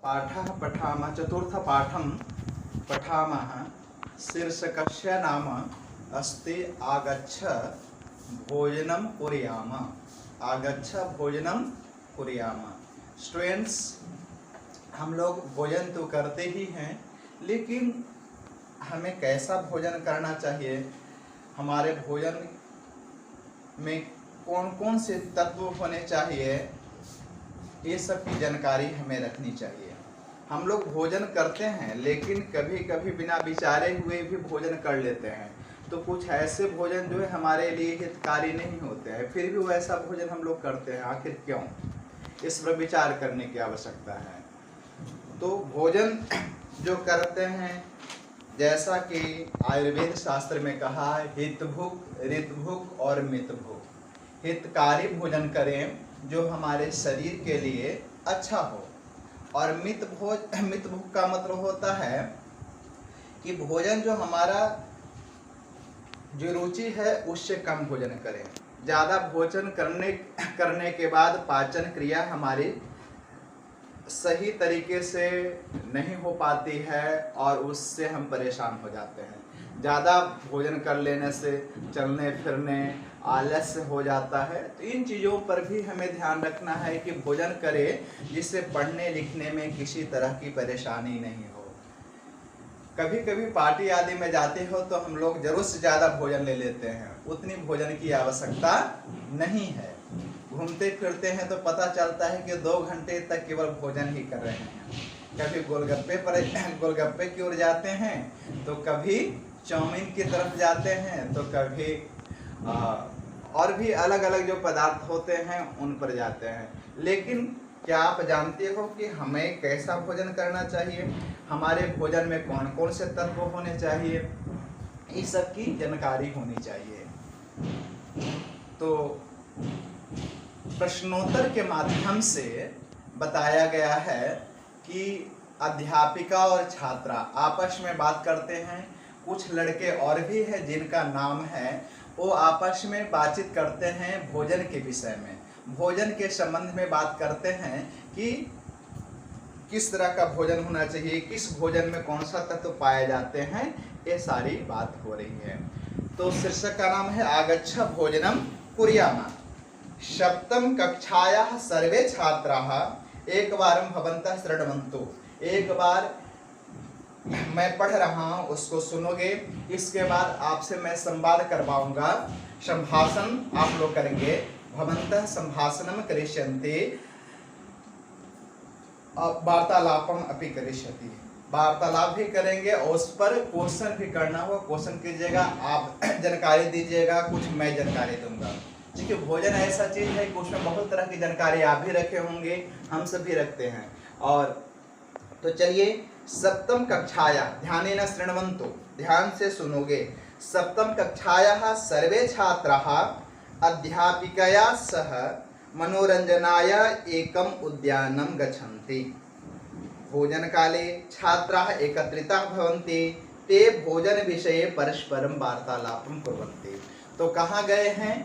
पाठः पठामः चतुर्थपाठं पठामः। शीर्षकस्य नाम अस्ति आगच्छ भोजनं कुर्याम। आगच्छ भोजनं कुर्याम। स्टूडेंट्स, हम लोग भोजन तो करते ही हैं, लेकिन हमें कैसा भोजन करना चाहिए, हमारे भोजन में कौन कौन से तत्व होने चाहिए, ये सब की जानकारी हमें रखनी चाहिए। हम लोग भोजन करते हैं, लेकिन कभी कभी बिना विचारे हुए भी भोजन कर लेते हैं। तो कुछ ऐसे भोजन जो है हमारे लिए हितकारी नहीं होते हैं, फिर भी वैसा भोजन हम लोग करते हैं। आखिर क्यों? इस पर विचार करने की आवश्यकता है। तो भोजन जो करते हैं, जैसा कि आयुर्वेद शास्त्र में कहा है, हितभुक, ऋतभुक और मितभुक। हितकारी भोजन करें जो हमारे शरीर के लिए अच्छा हो, और मितभुक का मतलब होता है कि भोजन जो हमारा जो रुचि है उससे कम भोजन करें। ज़्यादा भोजन करने के बाद पाचन क्रिया हमारी सही तरीके से नहीं हो पाती है और उससे हम परेशान हो जाते हैं। ज़्यादा भोजन कर लेने से चलने फिरने आलस्य हो जाता है। तो इन चीज़ों पर भी हमें ध्यान रखना है कि भोजन करें जिससे पढ़ने लिखने में किसी तरह की परेशानी नहीं हो। कभी कभी पार्टी आदि में जाते हो तो हम लोग ज़रूरत से ज़्यादा भोजन ले लेते हैं, उतनी भोजन की आवश्यकता नहीं है। घूमते फिरते हैं तो पता चलता है कि 2 घंटे तक केवल भोजन ही कर रहे हैं। कभी गोलगप्पे की ओर जाते हैं, तो कभी चाउमीन की तरफ जाते हैं, तो कभी और भी अलग अलग जो पदार्थ होते हैं उन पर जाते हैं। लेकिन क्या आप जानते हो कि हमें कैसा भोजन करना चाहिए, हमारे भोजन में कौन कौन से तत्व होने चाहिए, इस सब की जानकारी होनी चाहिए। तो प्रश्नोत्तर के माध्यम से बताया गया है कि अध्यापिका और छात्रा आपस में बात करते हैं। कुछ लड़के और भी हैं जिनका नाम है, वो आपस में बातचीत करते हैं भोजन के विषय में, भोजन के संबंध में बात करते हैं कि किस तरह का भोजन होना चाहिए, किस भोजन में कौन सा तत्व पाए जाते हैं, ये सारी बात हो रही है। तो शीर्षक का नाम है आगच्छ भोजनं कुर्याम। सप्तम कक्षायाः सर्वे छात्राः एकवारं भवन्तः शृण्वन्तु। एक बार मैं पढ़ रहा हूँ, उसको सुनोगे। इसके बाद आपसे मैं संवाद करवाऊंगा, संभाषण आप लोग करेंगे। भवन्तः संभाषणं करिष्यन्ति, वार्तालापम अपि करिष्यति। वार्तालाप भी करेंगे और उस पर क्वेश्चन भी करना होगा। क्वेश्चन कीजिएगा, आप जानकारी दीजिएगा, कुछ मैं जानकारी दूंगा। क्योंकि भोजन ऐसा चीज है कि उसमें बहुत तरह की जानकारी आप भी रखे होंगे, हम सभी रखते हैं। और तो चलिए, सप्तम कक्षाया ध्यानेन शृण्वन्तु, ध्यान से सुनोगे। सप्तम कक्षायाः सर्वे छात्राः अध्यापिकया सह मनोरंजनाय एकम उद्यानं गच्छन्ति। भोजन काले छात्राः एकत्रिताः भवन्ति, ते भोजन विषये परस्परं वार्तालापं कुर्वन्ति। तो कहाँ गए हैं?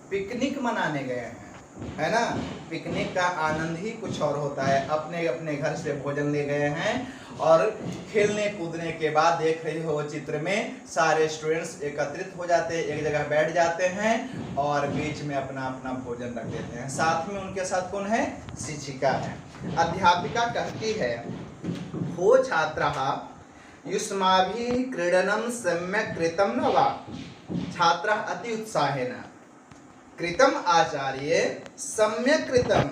पिकनिक मनाने गए हैं, है ना। पिकनिक का आनंद ही कुछ और होता है। अपने अपने घर से भोजन ले गए हैं और खेलने कूदने के बाद देख रहे हो चित्र में, सारे स्टूडेंट्स एकत्रित हो जाते हैं, एक जगह बैठ जाते हैं और बीच में अपना अपना भोजन रख देते हैं। साथ में उनके साथ कौन है? शिक्षिका है। अध्यापिका कहती है, भो छात्राः युष्माभिः क्रीडनं सम्यक् कृतं न वा? छात्राः अति उत्साहेन कृतम आचार्य सम्यक् कृतम।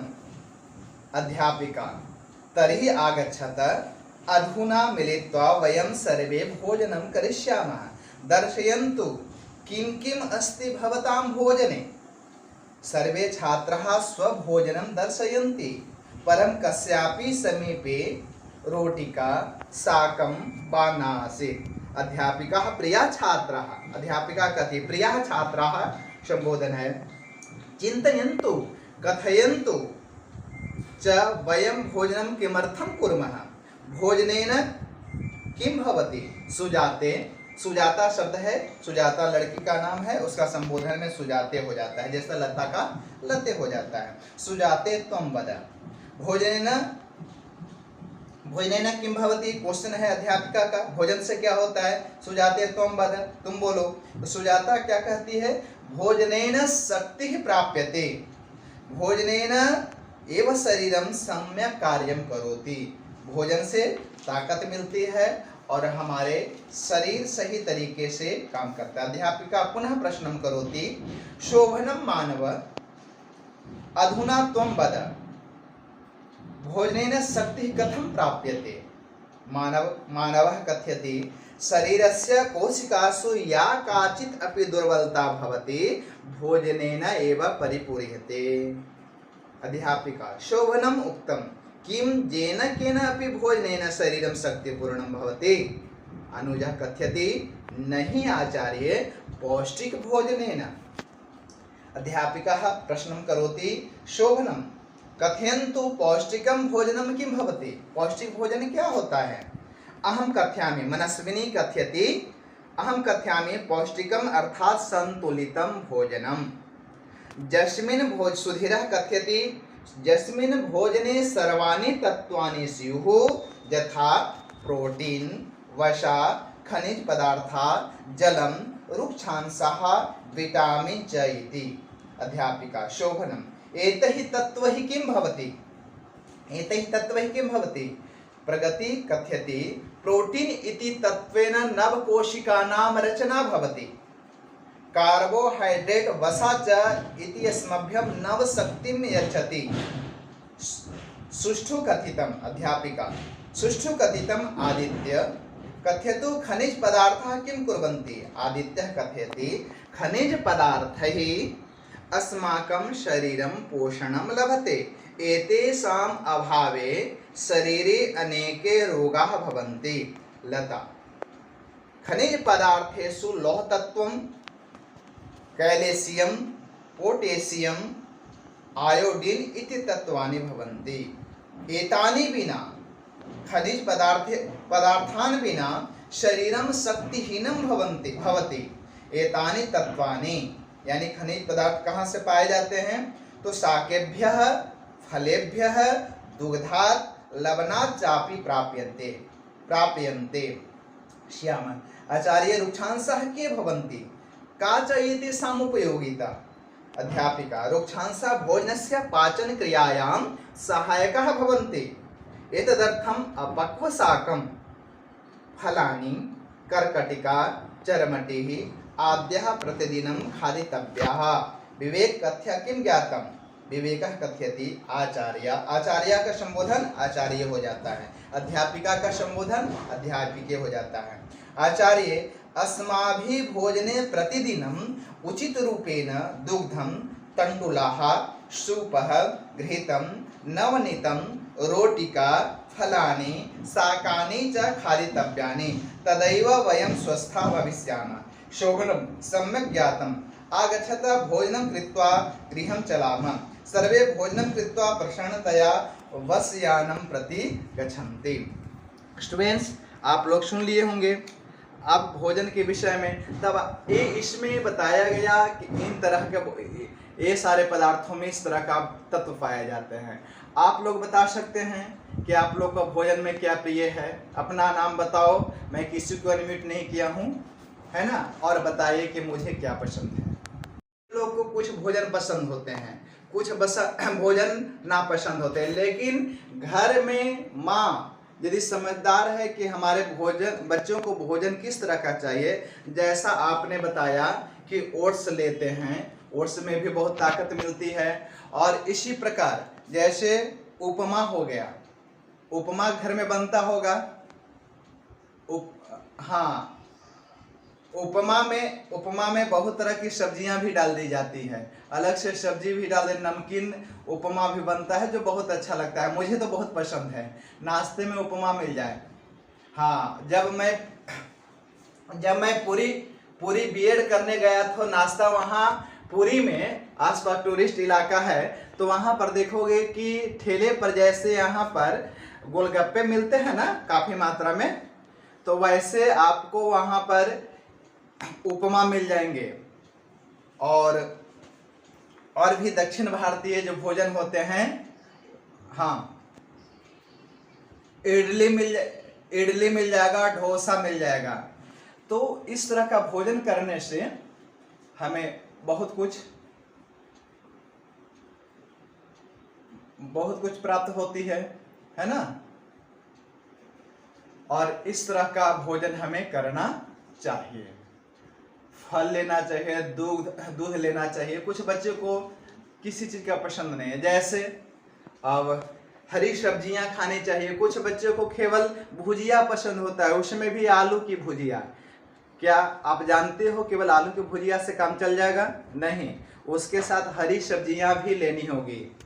अध्यापिका तर्हि आगच्छत, अधुना मिलित्वा वयं सर्वे भोजनं करिष्यामः। दर्शयन्तु किं किम् अस्ति भवतां भोजने। सर्वे छात्राः स्वभोजनं दर्शयन्ति, परं कस्यापि समीपे रोटिका शाकं वा नासीत्। अध्यापिका प्रिया छात्राः, अध्यापिका कहती प्रिया छात्राः, संबोधन है। चिन्तयन्तु कथयन्तु च वयं भोजनं किमर्थं कुर्मः। भोजनेन किं भवति? सुजाते, सुजाता शब्द है, सुजाता लड़की का नाम है, उसका संबोधन में सुजाते हो जाता है, जैसा लता का लते हो जाता है। सुजाते त्वं वद। भोजनेन भोजनेन किं भवति, क्वेश्चन है अध्यापिका का, भोजन से क्या होता है। सुजाते त्वं वद, तुम बोलो। तो सुजाता क्या कहती है, भोजनेन शक्ति प्राप्यते, भोजनेन एव शरीरम सम्यक कार्यम करोति, भोजन से ताकत मिलती है और हमारे शरीर सही तरीके से काम करता है। अध्यापिका पुनः प्रश्नम करोति, शोभनम मानव अधुना त्वं वद, भोजनेन शक्ति कथं प्राप्यते। मानवः कथयति, शरीरस्य कोशिकासु या काचित् अपि दुर्बलता भवति भोजनेन एव परिपूर्यते। अध्यापिका, शोभनम उक्तम, किं येन केन अपि भोजनेन शरीरं शक्तिपूर्णं भवति। अनुजा कथयति, नहीं आचार्य, पौष्टिक भोजनेन। अध्यापिका प्रश्नं करोति, शोभनम कथयन्तु पौष्टिकं भोजनं किं भवति, पौष्टिक भोजन क्या होता है। अहं कथयामि, मनस्विनी कथयति, अहं कथयामि पौष्टिकम अर्थात संतुलितं भोजनम। यस्मिन् भोज सुधीरः कथयति, यस्मिन् भोजने सर्वाणि तत्त्वानि स्युः यथा प्रोटीन, वसा, खनिज पदार्था, जलम, रुक्षांशः, विटामिन च इति। अध्यापिका, शोभनम्, एतैः तत्त्वैः किं भवति, एतैः तत्त्वैः किं भवति। प्रगति कथयति, प्रोटीन इति तत्त्वेन नवकोशिकानां रचना भवति, कार्बोहाइड्रेट वसा च इति अस्मभ्यं नवशक्तिं यच्छति। सुष्ठु कथितम्, अध्यापिका, सुष्ठु कथितम् आदित्य कथयतु खनिज पदार्थाः किं कुर्वन्ति। आदित्यः कथयति, खनिज पदार्थैः अस्माकं शरीरं पोषणं लभते, एतेषाम् अभावे शरीरे अनेके रोगाः भवन्ति। लता, खनिज पदार्थेषु लौहतत्त्वं, कैल्शियम, पोटेशियम, आयोडीन इति तत्वानि भवन्ति। एतानि विना, खनिज पदार्थान् विना शरीरं शक्तिहीनं भवति। एतानि तत्वानि, यानी खनिज पदार्थ कहाँ से पाए जाते हैं, तो शाकेभ्यः, फलेभ्यः, दुग्धात्, लवणात् चापि प्राप्यन्ते। श्याम, आचार्य, रुक्षांशः के भवन्ति, का च एतेषाम् उपयोगिता। अध्यापिका, रुक्षांशः भोजनस्य पाचन क्रियायां सहायकः भवन्ति। एतदर्थम् अपक्वशाकं, फलानि, कर्कटिका, चर्मटिः आद्यः प्रतिदिनं खादितव्याः। विवेक कथ्य किं ज्ञातम्, विवेकः कथयति, आचार्य, आचार्य का संबोधन आचार्य हो जाता है, अध्यापिका का संबोधन अध्यापिके हो जाता है। आचार्य, अस्माभिः भोजने प्रतिदिनं उचित रूपेण दुग्धं, तण्डुलाः, सूपः, घृतं, नवनीतं, रोटिका, फलानि, शाकानि च खादितव्यानि, तदैव वयं स्वस्था भविष्यामः। शोभनं, सम्यक् ज्ञातम्। आगच्छतः भोजनं कृत्वा गृहं चलामः। सर्वे भोजनं कृत्वा प्रसन्नतया बसयानं प्रति गच्छन्ति। स्टूडेंट्स, आप लोग सुन लिए होंगे अब भोजन के विषय में। तब ये इसमें बताया गया कि इन तरह के ये सारे पदार्थों में इस तरह का तत्व पाए जाते हैं। आप लोग बता सकते हैं कि आप लोग को भोजन में क्या प्रिय है। अपना नाम बताओ, मैं किसी को अनम्यूट नहीं किया हूँ, है ना। और बताइए कि मुझे क्या पसंद है। लोग को कुछ भोजन पसंद होते हैं, कुछ भोजन नापसंद होते हैं। लेकिन घर में माँ यदि समझदार है कि हमारे भोजन, बच्चों को भोजन किस तरह का चाहिए, जैसा आपने बताया कि ओट्स लेते हैं, ओट्स में भी बहुत ताकत मिलती है। और इसी प्रकार जैसे उपमा हो गया, उपमा घर में बनता होगा। हाँ, उपमा में बहुत तरह की सब्जियां भी डाल दी जाती है, अलग से सब्जी भी डाल दे। नमकीन उपमा भी बनता है जो बहुत अच्छा लगता है, मुझे तो बहुत पसंद है। नाश्ते में उपमा मिल जाए। हाँ, जब मैं पूरी बीएड करने गया तो नाश्ता वहाँ पुरी में, आसपास टूरिस्ट इलाका है, तो वहाँ पर देखोगे कि ठेले पर जैसे यहाँ पर गोलगप्पे मिलते हैं ना काफ़ी मात्रा में, तो वैसे आपको वहाँ पर उपमा मिल जाएंगे। और भी दक्षिण भारतीय जो भोजन होते हैं, हाँ, इडली मिल जाएगा, डोसा मिल जाएगा। तो इस तरह का भोजन करने से हमें बहुत कुछ प्राप्त होती है ना। और इस तरह का भोजन हमें करना चाहिए। फल लेना चाहिए, दूध लेना चाहिए। कुछ बच्चे को किसी चीज का पसंद नहीं है, जैसे अब हरी सब्जियां खानी चाहिए। कुछ बच्चों को केवल भुजिया पसंद होता है, उसमें भी आलू की भुजिया। क्या आप जानते हो केवल आलू की भुजिया से काम चल जाएगा? नहीं, उसके साथ हरी सब्जियां भी लेनी होगी।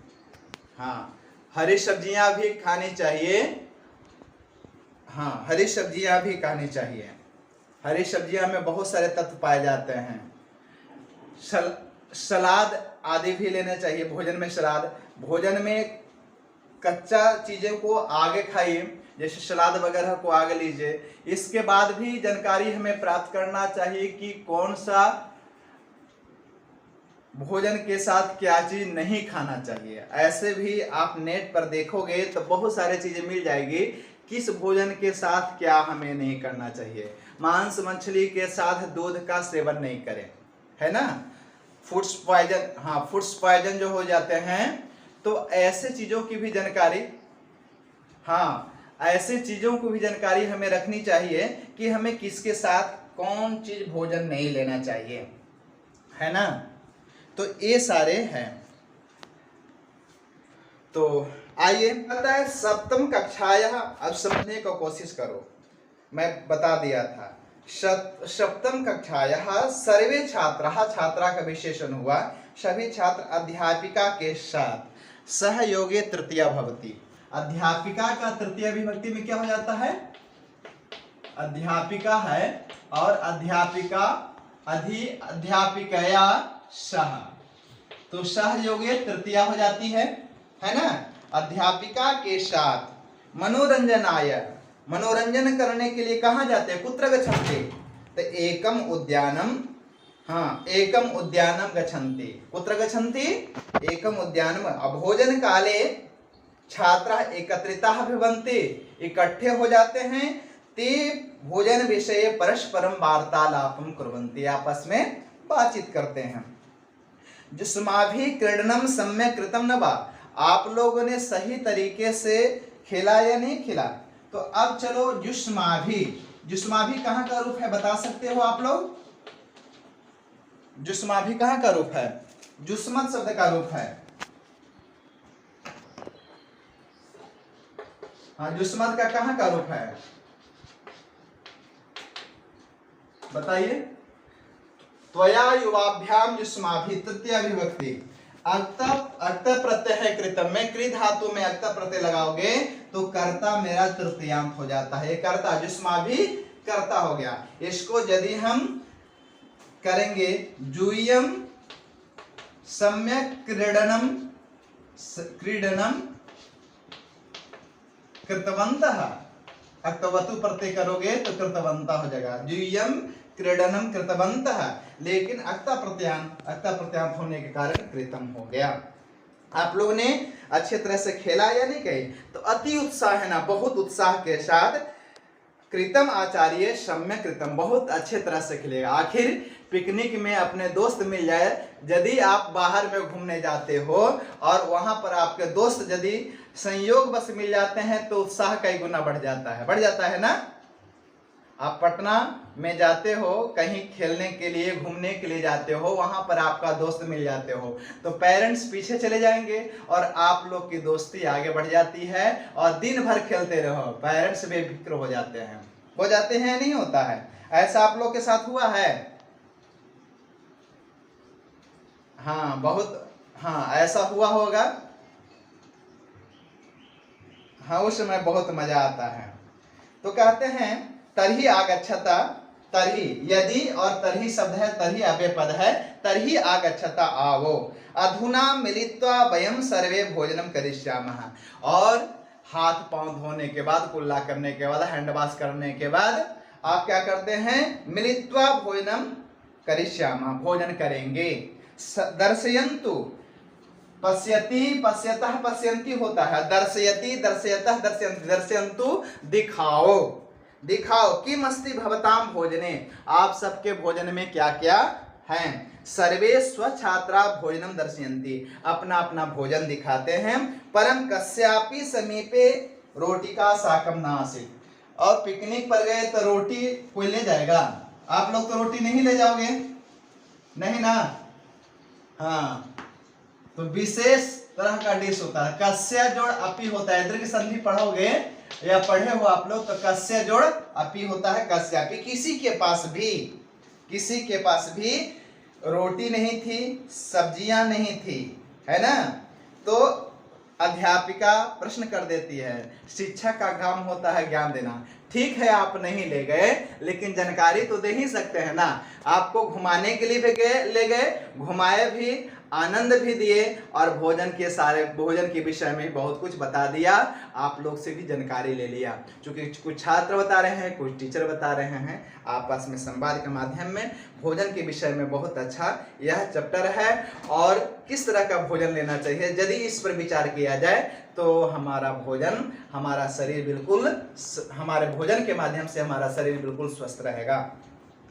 हाँ, हरी सब्जियां भी खानी चाहिए। हाँ, हरी सब्जियां भी खानी चाहिए। हरी सब्जियां में बहुत सारे तत्व पाए जाते हैं। सलाद आदि भी लेने चाहिए। भोजन में सलाद, भोजन में कच्चा चीजें को आगे खाइए, जैसे सलाद वगैरह को आगे लीजिए। इसके बाद भी जानकारी हमें प्राप्त करना चाहिए कि कौन सा भोजन के साथ क्या चीज नहीं खाना चाहिए। ऐसे भी आप नेट पर देखोगे तो बहुत सारे चीजें मिल जाएगी, किस भोजन के साथ क्या हमें नहीं करना चाहिए। मांस मछली के साथ दूध का सेवन नहीं करें, है ना। फूड्स पॉइजन, हाँ, फूड्स पॉइजन जो हो जाते हैं, तो ऐसे चीजों की भी जानकारी, हाँ, ऐसे चीजों को भी जानकारी हमें रखनी चाहिए कि हमें किसके साथ कौन चीज भोजन नहीं लेना चाहिए, है ना। तो ये सारे हैं। तो आइए, पता है सप्तम कक्षाया, अब समझने को कोशिश करो। मैं बता दिया था सप्तम कक्षाया सर्वे छात्राः, छात्रा का विशेषण हुआ, सभी छात्र अध्यापिका के साथ सहयोगे तृतीया भवति। अध्यापिका का तृतीय विभक्ति में क्या हो जाता है? अध्यापिका है, और अध्यापिका अध्यापिकया सह, तो सहयोगे तृतीया हो जाती है ना। अध्यापिका के साथ मनोरंजनाय, मनोरंजन करने के लिए कहाँ जाते हैं? कुत्र गच्छन्ति? तो एकम उद्यानम, हाँ, एकम उद्यानम गच्छन्ति। कुत्र गच्छन्ति? एकम उद्यानम। भोजन काले छात्राः एकत्रिताः भवन्ति, इकट्ठे हो जाते हैं। ते भोजन विषये परस्परम वार्तालापम कुर्वन्ति, आपस में बातचीत करते हैं। जुष्माभि क्रीडनम सम्यक कृतम न वा, आप लोगों ने सही तरीके से खेला या नहीं खेला? तो अब चलो जुष्माभि, जुष्माभि कहाँ का रूप है बता सकते हो आप लोग? जुष्माभि कहाँ का रूप है? जुष्मत शब्द का रूप है। हाँ, जुष्मत का कहाँ का रूप है बताइए? त्वया युवाभ्याम जुष्माभि, तृतीय विभक्ति। अक्त प्रत्यय है कृतम में, कृ धातु में अक्त प्रत्यय लगाओगे तो कर्ता मेरा तृतीयांत हो जाता है। कर्ता, जुष्माभि कर्ता हो गया। इसको यदि हम करेंगे जूयम सम्यक क्रीडनम, क्रीडनम कृतवन्तः, अक्तवतु प्रत्यय करोगे तो कृतवन्तः हो जाएगा। जूयम क्रीडनम कृतवन्तः, लेकिन अक्ता प्रत्यांत होने के कारण कृतम हो गया। आप लोगों ने अच्छे तरह से खेला या नहीं कही? तो अति उत्साह है ना, बहुत उत्साह के साथ कृतम आचार्य सम्यक कृतम, बहुत अच्छे तरह से खेलेगा। आखिर पिकनिक में अपने दोस्त मिल जाए, यदि आप बाहर में घूमने जाते हो और वहां पर आपके दोस्त यदि संयोग बस मिल जाते हैं तो उत्साह कई गुना बढ़ जाता है ना। आप पटना में जाते हो, कहीं खेलने के लिए घूमने के लिए जाते हो, वहां पर आपका दोस्त मिल जाते हो, तो पेरेंट्स पीछे चले जाएंगे और आप लोग की दोस्ती आगे बढ़ जाती है और दिन भर खेलते रहो। पेरेंट्स बेफिक्र हो जाते हैं नहीं होता है? ऐसा आप लोग के साथ हुआ है? हाँ, बहुत, हाँ, ऐसा हुआ होगा। हाँ, उस समय बहुत मजा आता है। तो कहते हैं तर्हि आगच्छता, तर्हि यदि और तर्हि शब्द है, तर्हि अव्यय पद है, तर्हि आगच्छता आवो, अधुना मिलित्वा वयम सर्वे भोजनम करिष्यामः। और हाथ पांव धोने के बाद, कुल्ला करने के बाद, हैंड वॉश करने के बाद आप क्या करते हैं? मिलित्वा भोजनम करिष्यामः, भोजन करेंगे। दर्शयन्तु पश्यति पश्यतः पश्यन्ति होता है, दर्शयति दर्शयतः दर्शयन्ति, दर्शयन्तु दिखाओ, दिखाओ किम अस्ति भवताम भोजने, आप सबके भोजन में क्या क्या है। सर्वे स्वछात्रा भोजनम दर्शयन्ति, अपना अपना भोजन दिखाते हैं। परम कस्यापि समीपे रोटी का शाकम न आसीत्, और पिकनिक पर गए तो रोटी कोई ले जाएगा? आप लोग तो रोटी नहीं ले जाओगे, नहीं ना? हाँ, तो विशेष तरह का डिश होता है। कस्य जोड़ अपी होता है, दीर्घ संधि पढ़ोगे या पढ़े हो आप लोग, तो कस्य जोड़ अपी होता है, कस्यापि। किसी के पास भी रोटी नहीं थी, सब्जियां नहीं थी, है ना? तो अध्यापिका प्रश्न कर देती है, शिक्षक का काम होता है ज्ञान देना। ठीक है, आप नहीं ले गए, लेकिन जानकारी तो दे ही सकते हैं ना। आपको घुमाने के लिए भी ले गए, घुमाए भी, आनंद भी दिए, और भोजन के विषय में बहुत कुछ बता दिया, आप लोग से भी जानकारी ले लिया। क्योंकि कुछ छात्र बता रहे हैं, कुछ टीचर बता रहे हैं, आपस में संवाद के माध्यम में भोजन के विषय में बहुत अच्छा यह चैप्टर है। और किस तरह का भोजन लेना चाहिए, यदि इस पर विचार किया जाए तो हमारा भोजन, हमारा शरीर बिल्कुल, हमारे भोजन के माध्यम से हमारा शरीर बिल्कुल स्वस्थ रहेगा,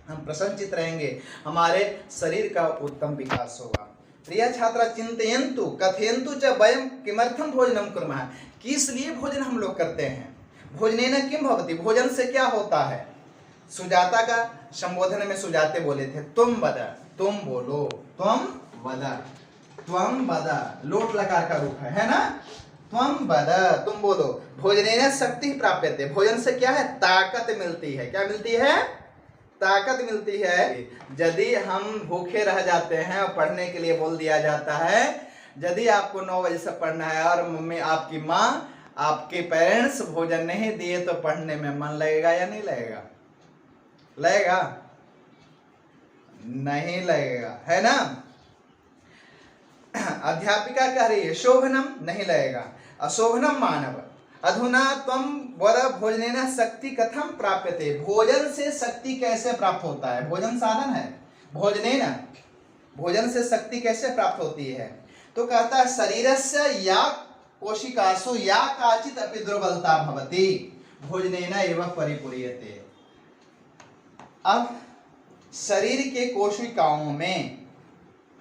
हम प्रसन्नचित रहेंगे, हमारे शरीर का उत्तम विकास होगा। प्रिय छात्रा, चिंतयन्तु कथयन्तु च वयं किमर्थं भोजनं कुर्मः, किस लिए भोजन हम लोग करते हैं। भोजनेन किं भवति, भोजन से क्या होता है। सुजाता का संबोधन में सुजाते बोले थे, तुम वद, तुम बोलो, तुम वद, लोट लकार का रूप है ना। तुम वद, तुम बोलो। भोजनेन शक्ति प्राप्यते, भोजन से क्या है, ताकत मिलती है। क्या मिलती है, ताकत मिलती है। यदि हम भूखे रह जाते हैं और पढ़ने के लिए बोल दिया जाता है, यदि आपको 9 बजे से पढ़ना है और मम्मी, आपकी माँ, आपके पेरेंट्स भोजन नहीं दिए, तो पढ़ने में मन लगेगा या नहीं लगेगा? लगेगा? नहीं लगेगा, है ना। अध्यापिका कह रही है शोभनम, नहीं लगेगा। अशोभनम मानव अधुना त्वं वर भोजनेन शक्ति कथम प्राप्यते, भोजन से शक्ति कैसे प्राप्त होता है। भोजन साधन है, भोजनेन, भोजन से शक्ति कैसे प्राप्त होती है। तो कहता है शरीरस्य या कोशिकासु या काचित अपि दुर्बलता भवति भोजनेन एव परिपूर्यते। अब शरीर के कोशिकाओं में,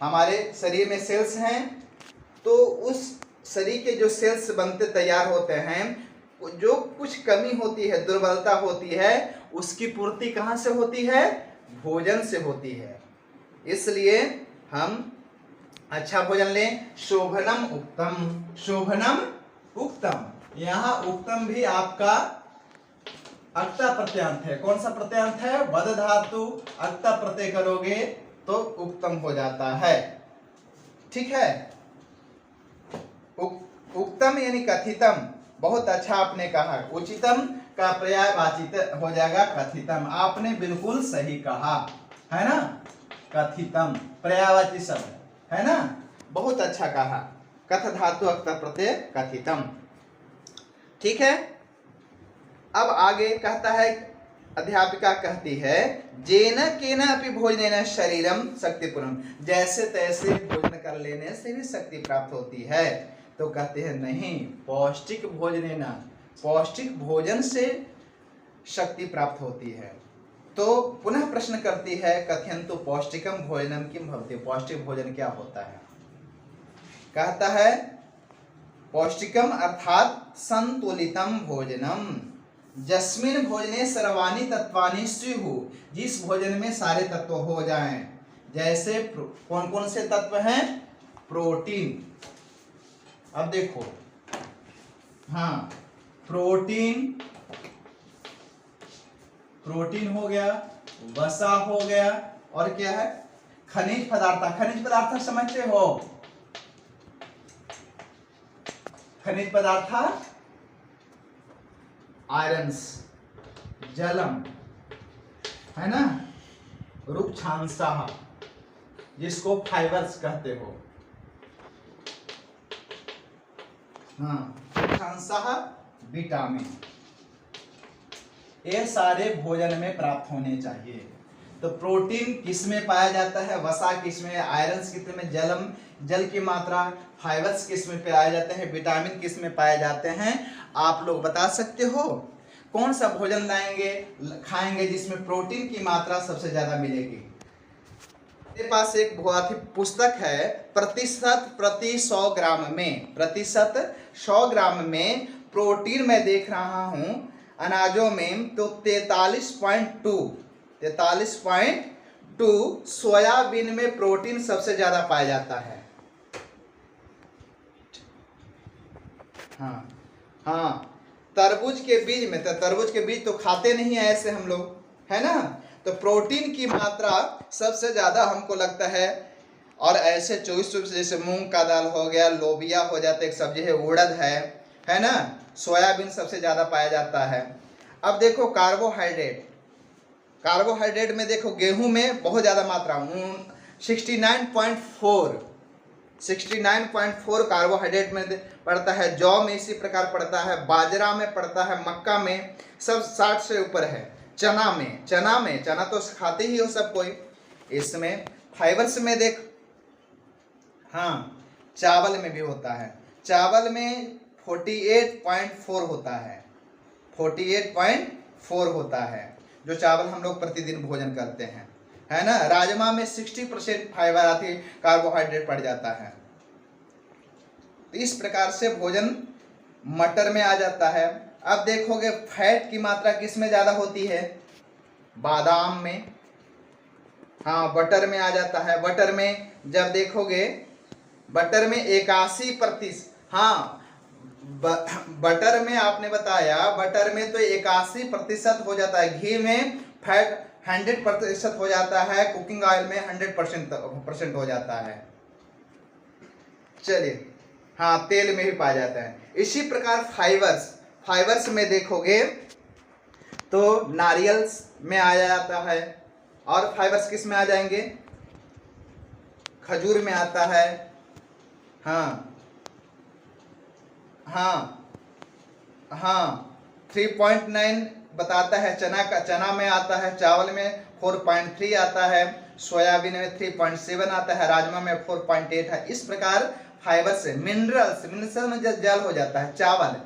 हमारे शरीर में सेल्स हैं, तो उस शरीर के जो सेल्स बनते तैयार होते हैं, जो कुछ कमी होती है, दुर्बलता होती है, उसकी पूर्ति कहाँ से होती है, भोजन से होती है। इसलिए हम अच्छा भोजन लें। शोभनम उक्तम, शोभनम उक्तम, यहाँ उक्तम भी आपका अक्ता प्रत्यंत है। कौन सा प्रत्यंत है, वद धातु, अक्ता प्रत्यय करोगे तो उक्तम हो जाता है, ठीक है। उक्तम यानी कथितम, बहुत अच्छा आपने कहा। उचितम का पर्यायवाची हो जाएगा कथितम, आपने बिल्कुल सही कहा, है ना। कथितम पर्यायवाची शब्द है ना, बहुत अच्छा कहा। कथ धातु अक्त प्रत्यय कथितम, ठीक है। अब आगे कहता है, अध्यापिका कहती है जेन केन अपि भोजनेन शरीरम शक्तिपूर्णम, जैसे तैसे भोजन कर लेने से भी शक्ति प्राप्त होती है। तो कहते हैं नहीं, पौष्टिक भोजनेन, पौष्टिक भोजन से शक्ति प्राप्त होती है। तो पुनः प्रश्न करती है कथयन्तु पौष्टिकम भोजनम किम भवति, पौष्टिक भोजन क्या होता है। कहता है पौष्टिकम अर्थात संतुलितम भोजनम, जस्मिन भोजने सर्वाणि तत्वानि स्युः, जिस भोजन में सारे तत्व हो जाएं। जैसे कौन कौन से तत्व हैं, प्रोटीन। अब देखो, हाँ, प्रोटीन, प्रोटीन हो गया, वसा हो गया, और क्या है, खनिज पदार्थ। खनिज पदार्थ समझते हो, खनिज पदार्थ आयरन्स, जलम, है ना, रुक्षांशः, जिसको फाइबर्स कहते हो, हाँ, रुक्षांशः विटामिन, ये सारे भोजन में प्राप्त होने चाहिए। तो प्रोटीन किस में पाया जाता है, वसा किस में, आयरन किस में, जल की मात्रा, फाइबर्स किस में पाए जाते हैं, विटामिन किस में पाए जाते हैं। आप लोग बता सकते हो कौन सा भोजन खाएंगे जिसमें प्रोटीन की मात्रा सबसे ज्यादा मिलेगी। मेरे पास एक बहुत ही पुस्तक है, प्रतिशत प्रति 100 ग्राम में, प्रतिशत 100 ग्राम में प्रोटीन मैं देख रहा हूं अनाजों में तो 43.2 सोयाबीन में प्रोटीन सबसे ज्यादा पाया जाता है। हाँ, तरबूज के बीज में, तो तरबूज के बीज तो खाते नहीं है ऐसे हम लोग, है ना, तो प्रोटीन की मात्रा सबसे ज्यादा हमको लगता है। और ऐसे चॉइस जैसे मूंग का दाल हो गया, लोबिया हो जाता है, एक सब्जी है, उड़द है ना, सोयाबीन सबसे ज्यादा पाया जाता है। अब देखो कार्बोहाइड्रेट में देखो गेहूं में बहुत ज्यादा मात्रा 69.4 कार्बोहाइड्रेट में पड़ता है, जौ में इसी प्रकार पड़ता है, बाजरा में पड़ता है, मक्का में सब 60 से ऊपर है, चना तो खाते ही हो सब कोई। इसमें फाइबर्स में देख, हाँ, चावल में भी होता है, चावल में 48.4 होता है जो चावल हम लोग प्रतिदिन भोजन करते हैं, है ना। राजमा में 60% फाइबर आती है, कार्बोहाइड्रेट पड़ जाता है। तो इस प्रकार से भोजन मटर में आ जाता है। अब देखोगे फैट की मात्रा किस में ज्यादा होती है, बादाम में, हाँ, बटर में आ जाता है। बटर में जब देखोगे, बटर में 81%, हाँ, बटर में आपने बताया, बटर में तो 81% हो जाता है, घी में फैट 100% हो जाता है, कुकिंग ऑयल में 100% हो जाता है। चलिए, हाँ, तेल में भी पाया जाता है। इसी प्रकार फाइबर्स में देखोगे तो नारियल में आ जाता है, और फाइबर्स किस में आ जाएंगे, खजूर में आता है, हाँ 3.9 बताता है, चना में आता है, चावल में 4.3 आता है, सोयाबीन में 3.7 आता है, राजमा में 4.8 है। इस प्रकार फाइबर से मिनरल्स में जल हो जाता है चावल,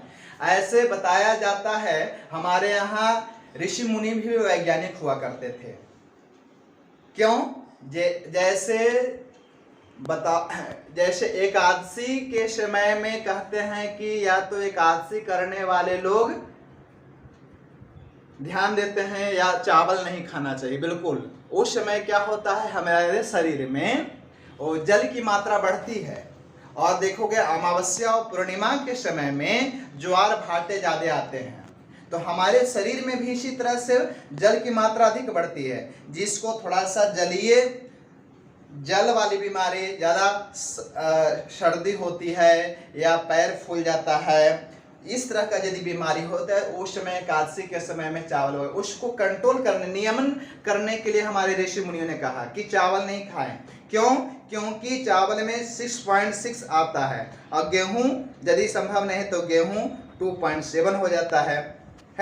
ऐसे बताया जाता है। हमारे यहाँ ऋषि मुनि भी वैज्ञानिक हुआ करते थे। क्यों? जैसे एकादशी के समय में कहते हैं कि या तो एकादशी करने वाले लोग ध्यान देते हैं या चावल नहीं खाना चाहिए, बिल्कुल। उस समय क्या होता है, हमारे शरीर में वो जल की मात्रा बढ़ती है। और देखोगे अमावस्या और पूर्णिमा के समय में ज्वार भाटे ज्यादा आते हैं, तो हमारे शरीर में भी इसी तरह से जल की मात्रा अधिक बढ़ती है। जिसको थोड़ा सा जल वाली बीमारी, ज़्यादा सर्दी होती है या पैर फूल जाता है, इस तरह का यदि बीमारी होता है, उस समय एकादशी के समय में चावल हो, उसको कंट्रोल करने, नियमन करने के लिए हमारे ऋषि मुनियों ने कहा कि चावल नहीं खाएं। क्यों? क्योंकि चावल में 6.6 आता है, और गेहूं यदि संभव नहीं तो गेहूं 2.7 हो जाता है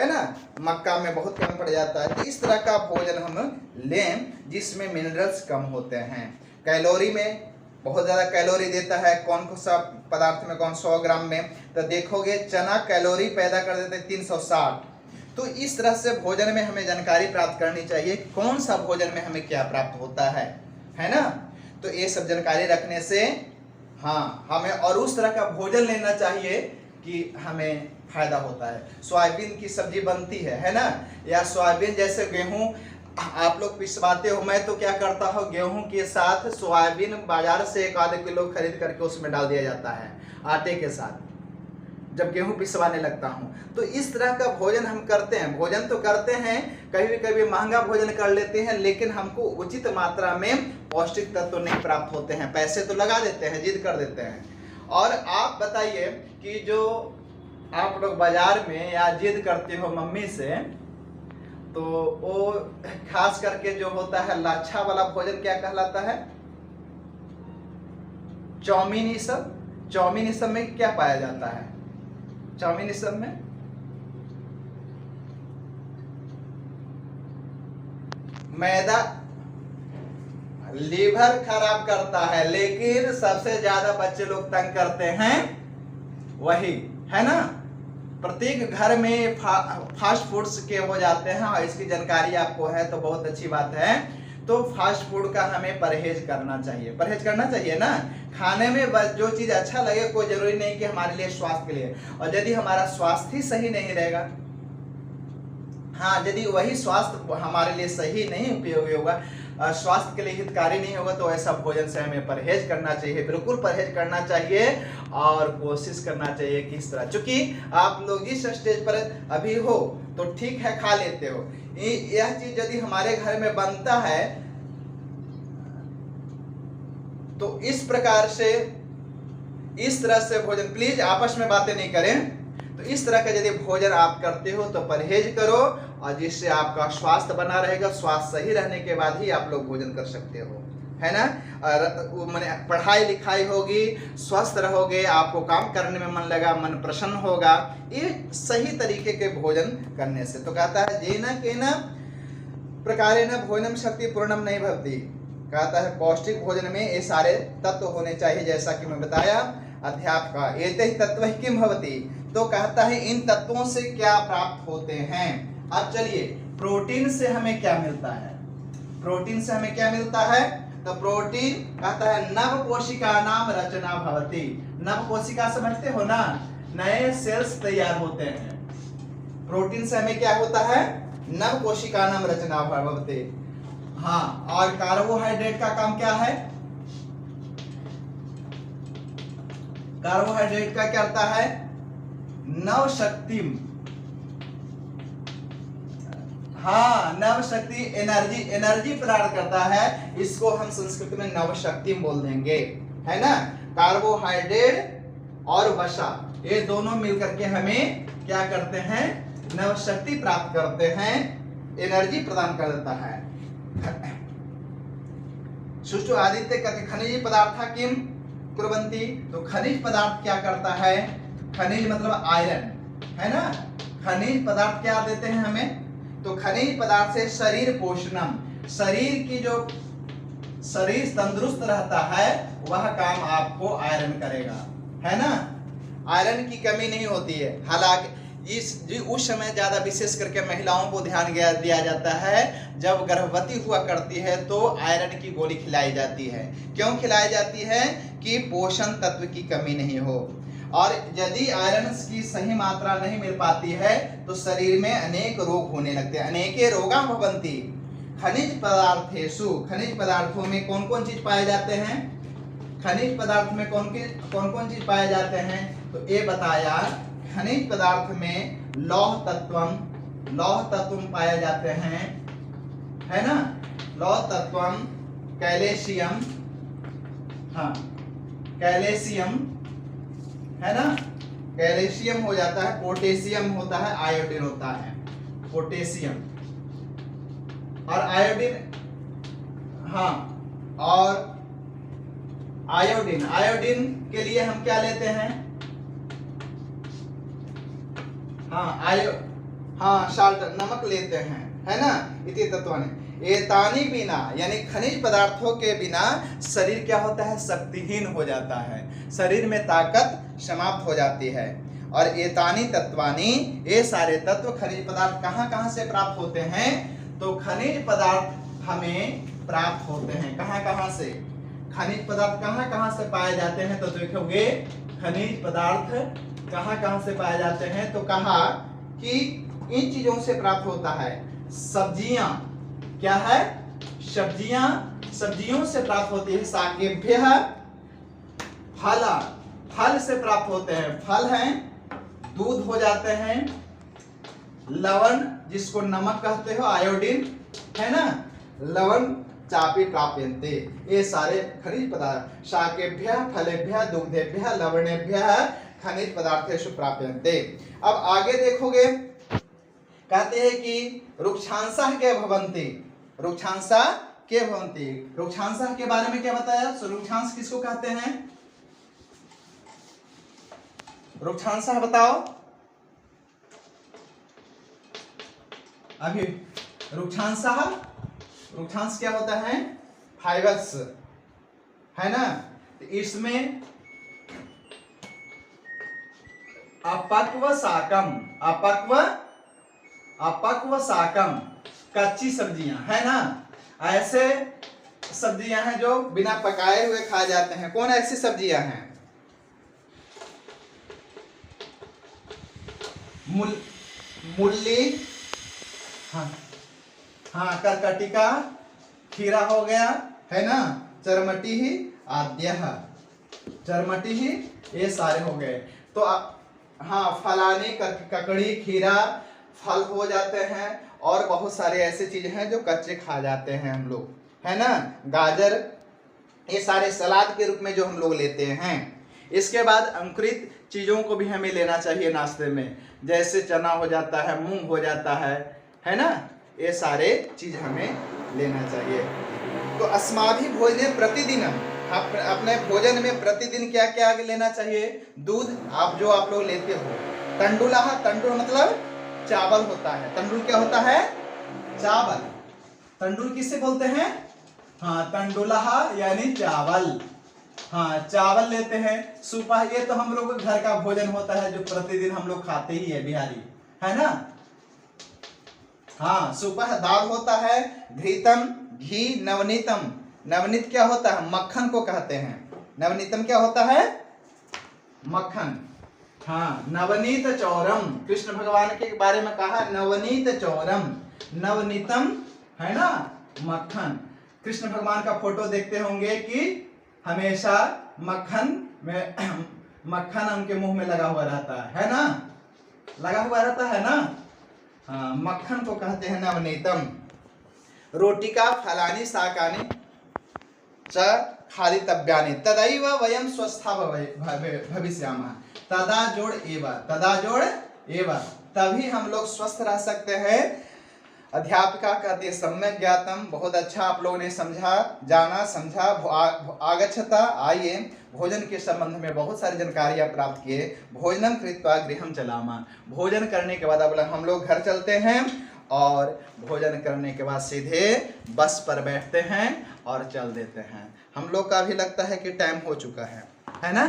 ना, मक्का में बहुत कम पड़ जाता है। तो इस तरह का भोजन हम लें जिसमें मिनरल्स कम होते हैं। कैलोरी में बहुत ज़्यादा कैलोरी देता है, कौन सा पदार्थ में, कौन 100 ग्राम में, तो देखोगे चना कैलोरी पैदा कर देते हैं 360। तो इस तरह से भोजन में हमें जानकारी प्राप्त करनी चाहिए, कौन सा भोजन में हमें क्या प्राप्त होता है ना। तो ये सब जानकारी रखने से हाँ, हमें और उस तरह का भोजन लेना चाहिए कि हमें फायदा होता है। सोयाबीन की सब्जी बनती है ना, या सोयाबीन जैसे गेहूं आप लोग पिसवाते हो, मैं तो क्या करता हूँ, गेहूं के साथ सोयाबीन बाजार से 1-2 किलो खरीद करके उसमें डाल दिया जाता है आटे के साथ, जब गेहूं पिसवाने लगता हूँ। तो इस तरह का भोजन हम करते हैं, भोजन तो करते हैं, कभी कभी महंगा भोजन कर लेते हैं, लेकिन हमको उचित मात्रा में पौष्टिक तत्व तो नहीं प्राप्त होते हैं। पैसे तो लगा देते हैं, जिद कर देते हैं। और आप बताइए कि जो आप लोग बाजार में या जिद करते हो मम्मी से, तो वो खास करके जो होता है लाच्छा वाला भोजन क्या कहलाता है, चाउमीन। चाउमीन सब में क्या पाया जाता है, चाउमीन सब में मैदा लीवर खराब करता है, लेकिन सबसे ज्यादा बच्चे लोग तंग करते हैं वही, है ना। प्रत्येक घर में फास्ट फूड्स के हो जाते हैं और इसकी जानकारी आपको है तो बहुत अच्छी बात है। तो फास्ट फूड का हमें परहेज करना चाहिए, परहेज करना चाहिए ना। खाने में जो चीज अच्छा लगे, कोई जरूरी नहीं कि हमारे लिए स्वास्थ्य के लिए। और यदि हमारा स्वास्थ्य ही सही नहीं रहेगा, हाँ यदि वही स्वास्थ्य हमारे लिए सही नहीं उपयोगी होगा, स्वास्थ्य के लिए हितकारी नहीं होगा, तो ऐसा भोजन से हमें परहेज करना चाहिए, बिल्कुल परहेज करना चाहिए। और कोशिश करना चाहिए किस तरह, चूंकि आप लोग इस स्टेज पर अभी हो तो ठीक है, खा लेते हो। यह चीज यदि हमारे घर में बनता है तो इस प्रकार से, इस तरह से भोजन, प्लीज आपस में बातें नहीं करें। तो इस तरह का यदि भोजन आप करते हो तो परहेज करो, और जिससे आपका स्वास्थ्य बना रहेगा। स्वास्थ्य सही रहने के बाद ही आप लोग भोजन कर सकते हो, है ना। और मैंने पढ़ाई लिखाई होगी, स्वस्थ रहोगे, आपको काम करने में मन लगा, मन प्रसन्न होगा, ये सही तरीके के भोजन करने से। तो कहता है जेना केना प्रकारेण भोजनम शक्ति पूर्णम नहीं भवति। कहता है पौष्टिक भोजन में ये सारे तत्व होने चाहिए, जैसा कि मैं बताया अध्यापक एते ही तत्व किम भवति। तो कहता है इन तत्वों से क्या प्राप्त होते हैं। अब चलिए, प्रोटीन से हमें क्या मिलता है, प्रोटीन से हमें क्या मिलता है। तो प्रोटीन कहता है नव कोशिका नाम रचना भवति। नव कोशिका समझते हो ना, नए सेल्स तैयार होते हैं। प्रोटीन से हमें क्या होता है, नव कोशिका नाम रचना भवति। हाँ, और कार्बोहाइड्रेट का काम क्या है, कार्बोहाइड्रेट का क्या करता है, नव शक्ति, हाँ नव शक्ति, एनर्जी, एनर्जी प्रदान करता है। इसको हम संस्कृत में नव शक्ति बोल देंगे, है ना। कार्बोहाइड्रेट और वसा, ये दोनों मिलकर के हमें क्या करते हैं, नव शक्ति प्राप्त करते हैं, एनर्जी प्रदान कर देता है। सुष्टु आदित्य कहते खनिज पदार्थ किम कुर्वन्ति। तो खनिज पदार्थ क्या करता है, खनिज मतलब आयरन, है ना। खनिज पदार्थ क्या देते हैं हमें, तो खनिज पदार्थ से शरीर पोषणम, शरीर की जो शरीर तंदुरुस्त रहता है वह काम आपको आयरन करेगा, है ना। आयरन की कमी नहीं होती है। हालांकि उस समय ज्यादा विशेष करके महिलाओं को ध्यान दिया जाता है, जब गर्भवती हुआ करती है तो आयरन की गोली खिलाई जाती है। क्यों खिलाई जाती है, कि पोषण तत्व की कमी नहीं हो। और यदि आयरन की सही मात्रा नहीं मिल पाती है तो शरीर में अनेक रोग होने लगते हैं, अनेके रोगा भवन्ति। खनिज पदार्थेषु, खनिज पदार्थों में कौन कौन चीज पाए जाते हैं, खनिज पदार्थ में कौन कौन चीज पाए जाते हैं। तो ये बताया, खनिज पदार्थ में लौह तत्व पाए जाते हैं, है ना। लौह तत्व, कैल्शियम, हाँ कैल्शियम, है ना, कैल्शियम हो जाता है, पोटेशियम होता है, आयोडीन होता है, पोटेशियम और आयोडीन, हाँ और आयोडीन, आयोडीन के लिए हम क्या लेते हैं, हाँ साल्ट, नमक लेते हैं, है ना। इति तत्वानि एतानी बिना, यानी खनिज पदार्थों के बिना शरीर क्या होता है, शक्तिहीन हो जाता है, शरीर में ताकत समाप्त हो जाती है। और एतानी तत्वानी, ये सारे तत्व खनिज पदार्थ कहाँ कहाँ से प्राप्त होते हैं, तो खनिज पदार्थ हमें प्राप्त होते हैं कहाँ कहाँ से, खनिज पदार्थ कहाँ कहाँ से पाए जाते हैं। तो देखोगे खनिज पदार्थ कहाँ कहाँ से पाए जाते हैं, तो कहा कि इन चीजों से प्राप्त होता है। सब्जियां, क्या है, सब्जियां, सब्जियों से प्राप्त होती है। शाकेभ्यः फल, फल से प्राप्त होते हैं, फल हैं, दूध हो जाते हैं, लवण जिसको नमक कहते हो, आयोडीन, है ना, लवण चापी प्राप्यन्ते, ये सारे खनिज पदार्थ। शाकेभ्यः फलेभ्यः दुग्धेभ्यः लवणेभ्यः खनिज पदार्थेषु प्राप्यन्ते। अब आगे देखोगे, कहते हैं कि रुक्षांशः के भवन्ति, रुक्षांशः के भवन्ति। रुक्षांशः के बारे में क्या बताया, रुक्षांश किसको कहते हैं, रुक्षांशः बताओ अभी। रुक्षांशः, रुक्षांश क्या होता है, फाइबर्स, है ना। तो इसमें अपक्व शाकम, अपक्व शाकम, कच्ची सब्जियां, है ना। ऐसे सब्जियां हैं जो बिना पकाए हुए खाए जाते हैं। कौन ऐसी सब्जियां हैं? मूली, हाँ हाँ, करकटिका, खीरा हो गया, है ना, चरमटी ही आद्यः, चरमटी ही, ये सारे हो गए। तो हाँ, फलानी, ककड़ी, खीरा फल हो जाते हैं, और बहुत सारे ऐसे चीज हैं जो कच्चे खा जाते हैं हम लोग, है ना। गाजर, ये सारे सलाद के रूप में जो हम लोग लेते हैं। इसके बाद अंकुरित चीजों को भी हमें लेना चाहिए नाश्ते में, जैसे चना हो जाता है, मूंग हो जाता है ना। ये सारे चीज हमें लेना चाहिए। तो अस्माभि भोजने प्रतिदिनम, अपने भोजन में प्रतिदिन क्या क्या लेना चाहिए? दूध, आप लोग लेते हो। तंडुलः, तंडुल मतलब चावल होता है। तंडुल क्या होता है? चावल। तंडुल किसे बोलते हैं? हाँ, तंडुलः यानी चावल। हाँ, चावल लेते हैं। सुपह, ये तो हम लोग घर का भोजन होता है जो प्रतिदिन हम लोग खाते ही है बिहारी, है ना। हाँ, सुपह दाल होता है। घृतम, घी, नवनीतम, नवनीत क्या होता है? मक्खन को कहते हैं। नवनीतम क्या होता है? मक्खन। हाँ, नवनीत चौरम, कृष्ण भगवान के बारे में कहा नवनीत चौरम, नवनीतम, है ना, मक्खन। कृष्ण भगवान का फोटो देखते होंगे कि हमेशा मक्खन में मक्खन उनके मुंह में लगा हुआ रहता है ना, लगा हुआ रहता है ना। हाँ, मक्खन को कहते हैं नवनीतम। रोटिका, फलानी, शाकानि च खादितव्यानि तदैव वयं स्वस्था भविष्यामः। तदा जोड़ एव, तदा जोड़ एव, तभी हम लोग स्वस्थ रह सकते हैं। अध्यापिका कहती है सम्यक ज्ञातम, बहुत अच्छा आप लोगों ने समझा, जाना, समझा। आगच्छता, आइए, भोजन के संबंध में बहुत सारी जानकारियां प्राप्त किए। भोजनम कृत्वा गृहं चलामा, भोजन करने के बाद अब हम लोग घर चलते हैं, और भोजन करने के बाद सीधे बस पर बैठते हैं और चल देते हैं। हम लोग का भी लगता है कि टाइम हो चुका है ना।